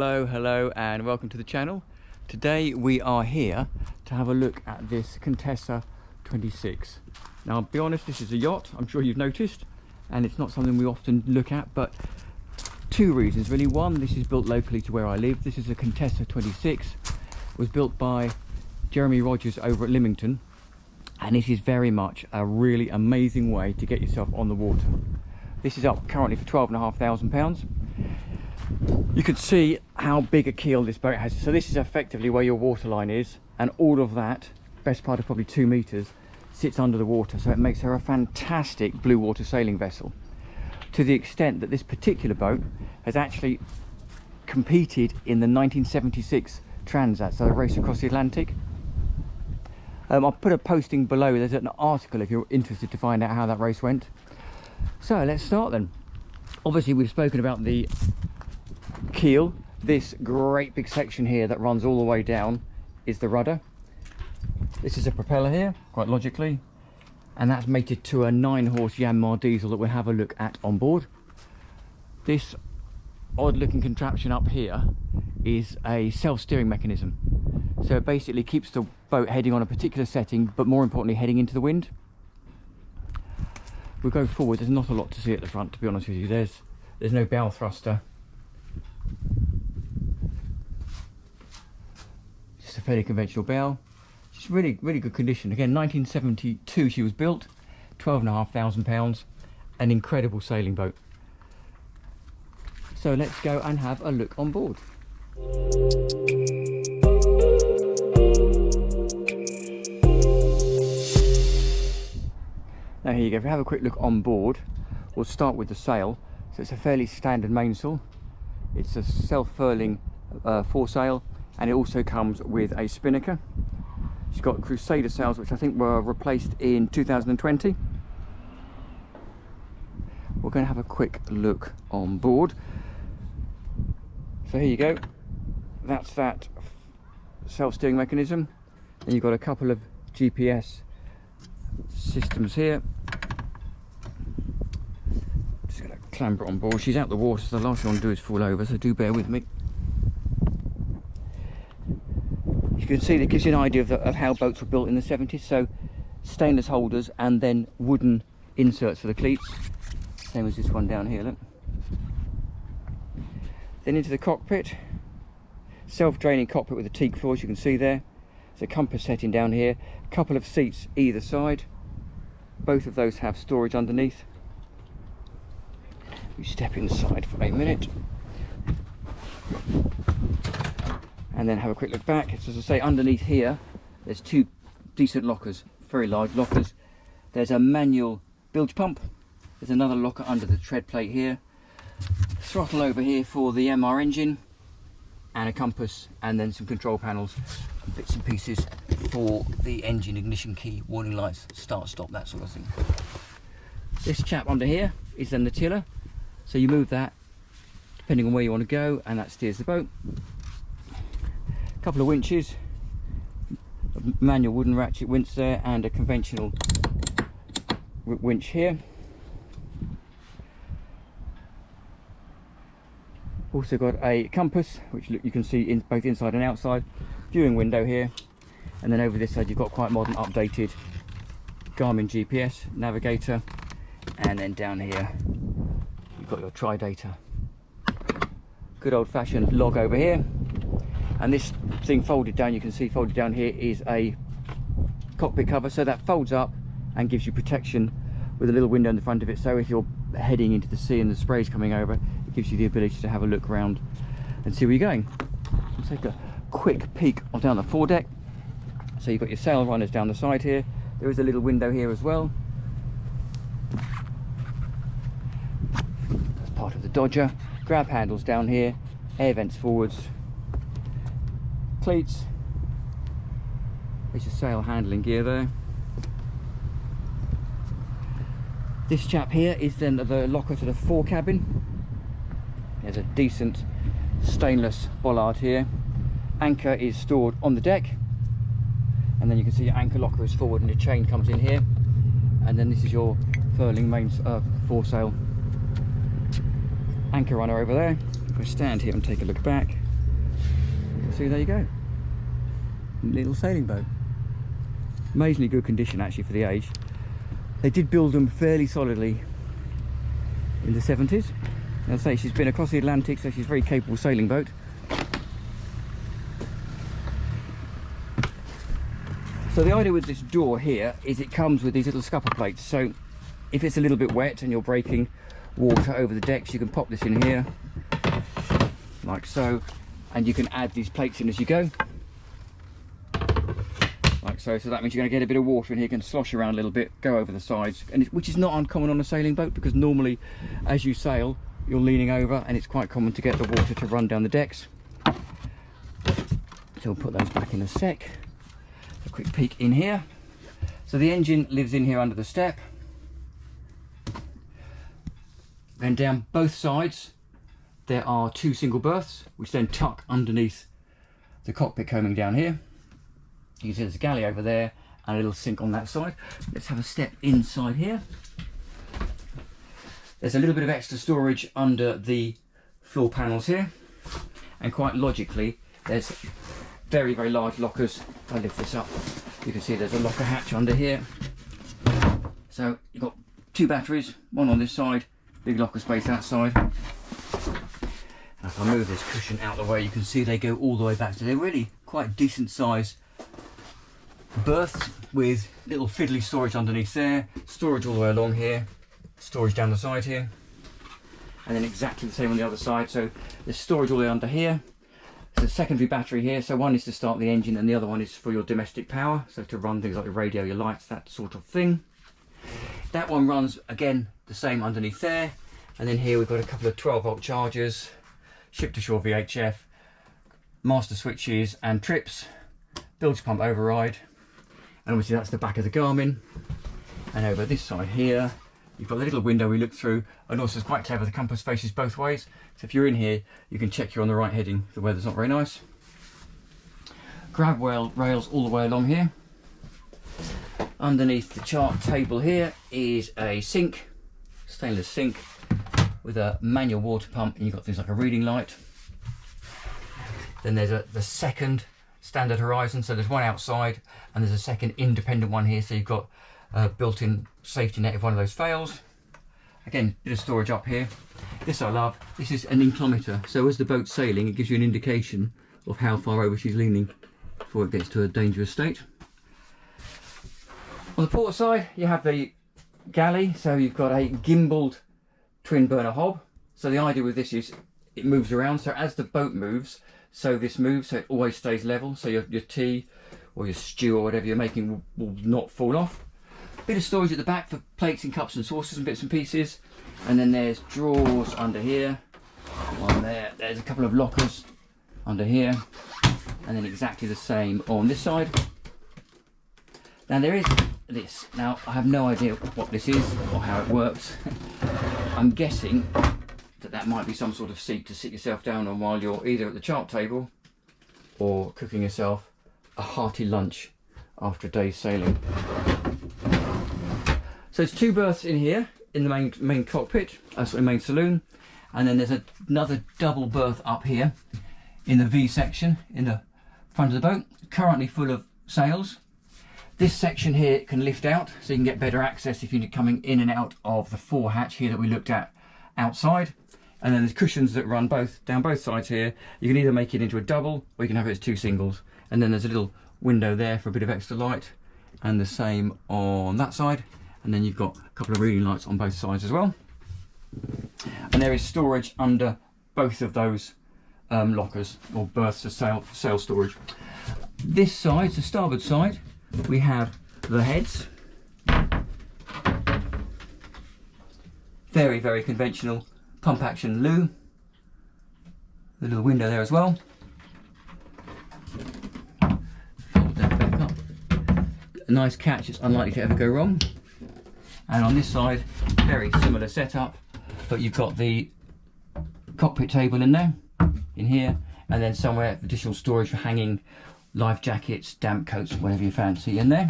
Hello and welcome to the channel. Today we are here to have a look at this Contessa 26. Now I'll be honest, this is a yacht, I'm sure you've noticed, and it's not something we often look at, but two reasons really. One, this is built locally to where I live. This is a Contessa 26, was built by Jeremy Rodgers over at Lymington, and this is very much a really amazing way to get yourself on the water. This is up currently for £12,500. You can see how big a keel this boat has. So this is effectively where your waterline is, and all of that, best part of probably 2 meters, sits under the water. So it makes her a fantastic blue water sailing vessel, to the extent that this particular boat has actually competed in the 1976 Transat, so the race across the Atlantic. I'll put a posting below. There's an article if you're interested to find out how that race went. So let's start then. Obviously we've spoken about the keel. This great big section here that runs all the way down is the rudder. This is a propeller here, quite logically, and that's mated to a 9-horse Yanmar diesel that we'll have a look at on board. This odd looking contraption up here is a self-steering mechanism, so it basically keeps the boat heading on a particular setting, but more importantly heading into the wind. We'll go forward. There's not a lot to see at the front, to be honest with you. There's no bow thruster. Just a fairly conventional bow. Just really good condition. Again, 1972 she was built, £12,500, an incredible sailing boat. So let's go and have a look on board. Now here you go. If we have a quick look on board, we'll start with the sail. So it's a fairly standard mainsail. It's a self-furling foresail, and it also comes with a spinnaker. She's got Crusader sails, which I think were replaced in 2020. We're going to have a quick look on board. So here you go. That's that self-steering mechanism. And you've got a couple of GPS systems here. Just going to clamber on board. She's out the water, so the last thing I want to do is fall over, so do bear with me. You can see that gives you an idea of how boats were built in the 70s. So stainless holders and then wooden inserts for the cleats, same as this one down here, look. Then into the cockpit, self-draining cockpit with the teak floors, you can see there. There's a compass setting down here, a couple of seats either side. Both of those have storage underneath. We step inside for a minute and then have a quick look back. So as I say, underneath here there's two decent lockers, very large lockers. There's a manual bilge pump. There's another locker under the tread plate here. Throttle over here for the Yanmar engine, and a compass, and then some control panels, bits and pieces for the engine, ignition key, warning lights, start, stop, that sort of thing. This chap under here is then the tiller, so you move that depending on where you want to go, and that steers the boat. A couple of winches, a manual wooden ratchet winch there, and a conventional winch here. Also got a compass, which you can see in both inside and outside, viewing window here, and then over this side you've got quite modern updated Garmin GPS navigator, and then down here you've got your tri-data. Good old-fashioned log over here, and this thing folded down, you can see folded down here is a cockpit cover, so that folds up and gives you protection with a little window in the front of it, so if you're heading into the sea and the spray's coming over, it gives you the ability to have a look around and see where you're going. Let's take a quick peek down the foredeck. So you've got your sail runners down the side here. There is a little window here as well. That's part of the Dodger. Grab handles down here, air vents forwards, cleats. There's your sail handling gear there. This chap here is then the locker to the fore cabin. There's a decent stainless bollard here. Anchor is stored on the deck, and then you can see your anchor locker is forward and the chain comes in here, and then this is your furling main foresail anchor runner over there. If I stand here and take a look back, see, there you go. Little sailing boat. Amazingly good condition actually for the age. They did build them fairly solidly in the 70s. As I say, she's been across the Atlantic, so she's a very capable sailing boat. So the idea with this door here is it comes with these little scupper plates. So if it's a little bit wet and you're breaking water over the decks, you can pop this in here, like so, and you can add these plates in as you go. Like so. So that means you're going to get a bit of water in here, you can slosh around a little bit, go over the sides, and which is not uncommon on a sailing boat, because normally as you sail you're leaning over and it's quite common to get the water to run down the decks. So we'll put those back in a sec. A quick peek in here. So the engine lives in here under the step. Then down both sides there are 2 single berths, which then tuck underneath the cockpit coaming down here. You can see there's a galley over there and a little sink on that side. Let's have a step inside here. There's a little bit of extra storage under the floor panels here, and quite logically there's very, very large lockers. If I lift this up, you can see there's a locker hatch under here. So you've got 2 batteries, one on this side, big locker space outside. And if I move this cushion out of the way, you can see they go all the way back. So they're really quite decent size berths with little fiddly storage underneath there, storage all the way along here, storage down the side here, and then exactly the same on the other side. So there's storage all the way under here. There's a secondary battery here, so one is to start the engine and the other one is for your domestic power, so to run things like your radio, your lights, that sort of thing. That one runs again the same underneath there, and then here we've got a couple of 12-volt chargers, ship to shore VHF, master switches and trips, bilge pump override, and obviously that's the back of the Garmin. And over this side here you've got the little window we look through, and also it's quite clever, the compass faces both ways, so if you're in here you can check you're on the right heading if the weather's not very nice. Grab rails all the way along here. Underneath the chart table here is a sink, stainless sink with a manual water pump, and you've got things like a reading light. Then there's the second standard horizon, so there's one outside and there's a second independent one here, so you've got a built-in safety net if one of those fails. Again, bit of storage up here. This I love. This is an inclometer, so as the boat's sailing it gives you an indication of how far over she's leaning before it gets to a dangerous state. On the port side you have the galley, so you've got a gimbaled twin burner hob. So the idea with this is it moves around, so as the boat moves, so this moves, so it always stays level, so your tea or your stew or whatever you're making will not fall off. Bit of storage at the back for plates and cups and saucers and bits and pieces, and then there's drawers under here, one there, there's a couple of lockers under here, and then exactly the same on this side. Now there is this, now I have no idea what this is or how it works. I'm guessing that might be some sort of seat to sit yourself down on while you're either at the chart table or cooking yourself a hearty lunch after a day's sailing. So there's 2 berths in here in the main cockpit, main saloon, and then there's another double berth up here in the V section in the front of the boat, currently full of sails. This section here can lift out, so you can get better access if you're coming in and out of the fore hatch here that we looked at outside. And then there's cushions that run down both sides here. You can either make it into a double or you can have it as 2 singles. And then there's a little window there for a bit of extra light, and the same on that side. And then you've got a couple of reading lights on both sides as well. And there is storage under both of those lockers or berths for sail storage. This side, the starboard side, we have the heads. Very, very conventional pump action loo. The little window there as well. Fold that back up. A nice catch, it's unlikely to ever go wrong. And on this side, very similar setup, but you've got the cockpit table in there, in here, and then somewhere additional storage for hanging life jackets, damp coats, whatever you fancy in there.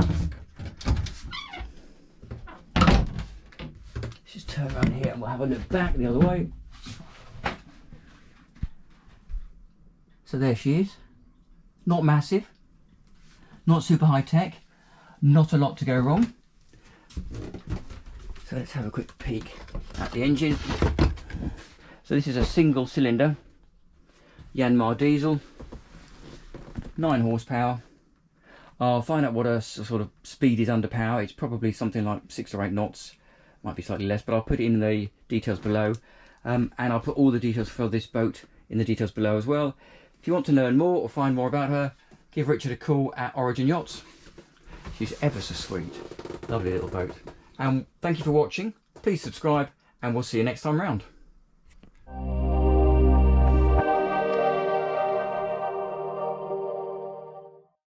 Let's just turn around here and we'll have a look back the other way. So there she is, Not massive, not super high tech, not a lot to go wrong. So let's have a quick peek at the engine. So this is a single cylinder Yanmar diesel, 9 horsepower. I'll find out what a sort of speed is under power. It's probably something like 6 or 8 knots, might be slightly less, but I'll put it in the details below. And I'll put all the details for this boat in the details below as well. If you want to learn more or find more about her, give Richard a call at Origin Yachts. She's ever so sweet, lovely little boat. And thank you for watching. Please subscribe, and we'll see you next time round.